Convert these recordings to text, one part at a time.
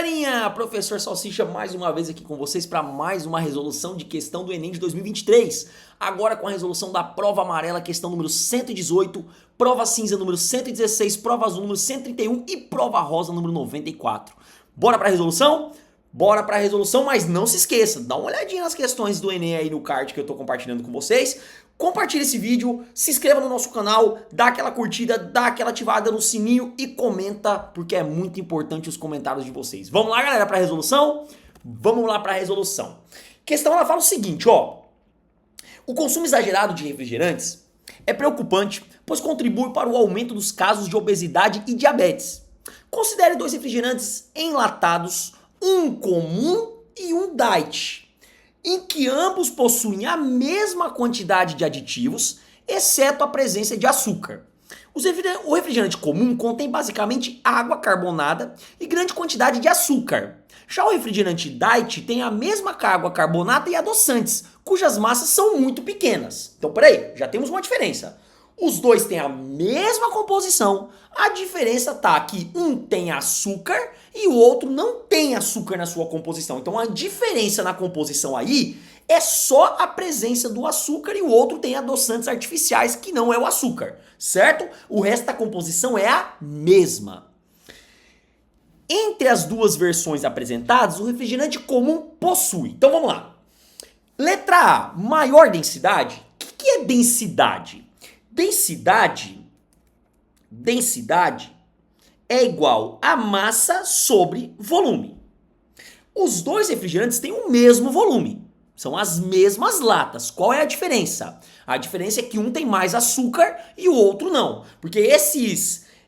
galerinha! Professor Salsicha mais uma vez aqui com vocês para mais uma resolução de questão do Enem de 2023. Agora com a resolução da prova amarela, questão número 118, prova cinza número 116, prova azul número 131 e prova rosa número 94. Bora para a resolução? Bora para a resolução, mas não se esqueça, dá uma olhadinha nas questões do Enem aí no card que eu tô compartilhando com vocês. Compartilhe esse vídeo, se inscreva no nosso canal, dá aquela curtida, dá aquela ativada no sininho e comenta, porque é muito importante os comentários de vocês. Vamos lá, galera, para a resolução? Vamos lá para a resolução. A questão ela fala o seguinte, ó. O consumo exagerado de refrigerantes é preocupante, pois contribui para o aumento dos casos de obesidade e diabetes. Considere dois refrigerantes enlatados, um comum e um diet, em que ambos possuem a mesma quantidade de aditivos, exceto a presença de açúcar. O refrigerante comum contém basicamente água carbonada e grande quantidade de açúcar. Já o refrigerante diet tem a mesma água carbonada e adoçantes, cujas massas são muito pequenas. Então, peraí, já temos uma diferença. Os dois têm a mesma composição, a diferença tá que um tem açúcar e o outro não tem açúcar na sua composição. Então a diferença na composição aí é só a presença do açúcar e o outro tem adoçantes artificiais que não é o açúcar, certo? O resto da composição é a mesma. Entre as duas versões apresentadas, o refrigerante comum possui. Então vamos lá. Letra A, maior densidade. O que é densidade? Densidade é igual a massa sobre volume. Os dois refrigerantes têm o mesmo volume, são as mesmas latas. Qual é a diferença? A diferença é que um tem mais açúcar e o outro não, porque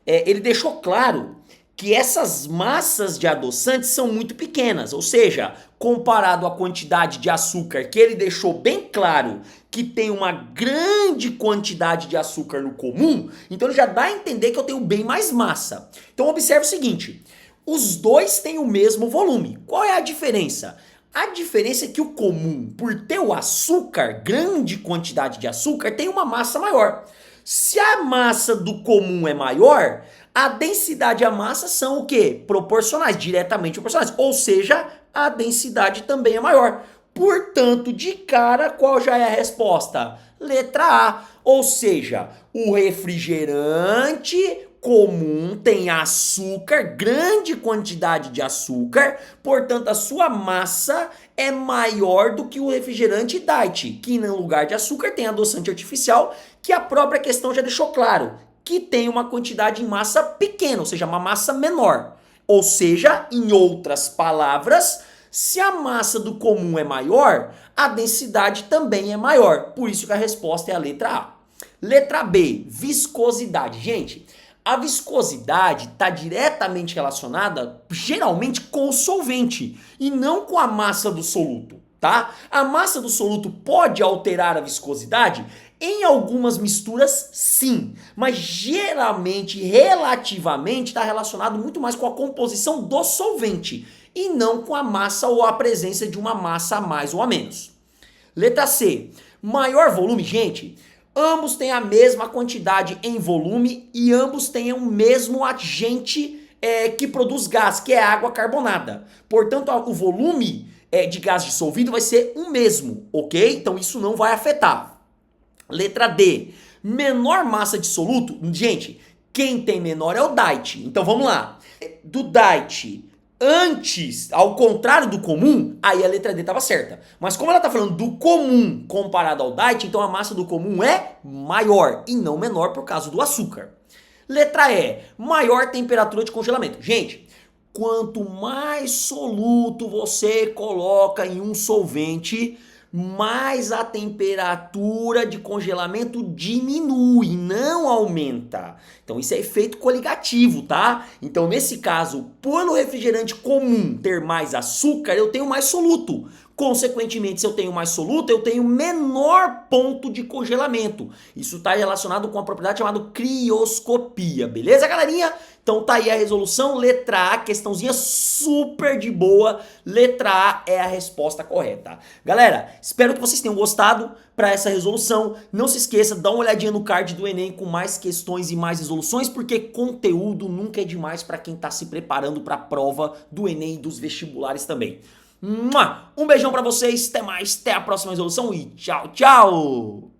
ele deixou claro que essas massas de adoçantes são muito pequenas, ou seja, comparado à quantidade de açúcar que ele deixou bem claro que tem uma grande quantidade de açúcar no comum, então ele já dá a entender que eu tenho bem mais massa. Então observe o seguinte, os dois têm o mesmo volume. Qual é a diferença? A diferença é que o comum, por ter o açúcar, grande quantidade de açúcar, tem uma massa maior. Se a massa do comum é maior, a densidade e a massa são o quê? Proporcionais, diretamente proporcionais. Ou seja, a densidade também é maior. Portanto, de cara, qual já é a resposta? Letra A. Ou seja, o refrigerante comum tem açúcar, grande quantidade de açúcar, portanto a sua massa é maior do que o refrigerante diet, que no lugar de açúcar tem adoçante artificial, que a própria questão já deixou claro, que tem uma quantidade em massa pequena, ou seja, uma massa menor. Ou seja, em outras palavras, se a massa do comum é maior, a densidade também é maior. Por isso que a resposta é a letra A. Letra B, viscosidade. Gente, a viscosidade está diretamente relacionada, geralmente, com o solvente e não com a massa do soluto, tá? A massa do soluto pode alterar a viscosidade? Em algumas misturas, sim, mas geralmente, relativamente, está relacionado muito mais com a composição do solvente e não com a massa ou a presença de uma massa a mais ou a menos. Letra C, maior volume, gente, ambos têm a mesma quantidade em volume e ambos têm o mesmo agente que produz gás, que é a água carbonada. Portanto, o volume de gás dissolvido vai ser o mesmo, ok? Então isso não vai afetar. Letra D, menor massa de soluto. Gente, quem tem menor é o diet. Então vamos lá. Do diet antes, ao contrário do comum, aí a letra D estava certa. Mas como ela está falando do comum comparado ao diet, então a massa do comum é maior e não menor por causa do açúcar. Letra E, maior temperatura de congelamento. Gente, quanto mais soluto você coloca em um solvente, mais a temperatura de congelamento diminui, não aumenta. Então isso é efeito coligativo, tá? Então nesse caso, por o refrigerante comum ter mais açúcar, eu tenho mais soluto. Consequentemente, se eu tenho mais soluta, eu tenho menor ponto de congelamento. Isso está relacionado com a propriedade chamada crioscopia, beleza, galerinha? Então tá aí a resolução, letra A, questãozinha super de boa, letra A é a resposta correta. Galera, espero que vocês tenham gostado para essa resolução. Não se esqueça, dá uma olhadinha no card do Enem com mais questões e mais resoluções, porque conteúdo nunca é demais para quem tá se preparando para a prova do Enem e dos vestibulares também. Um beijão pra vocês, até mais, até a próxima resolução e tchau, tchau!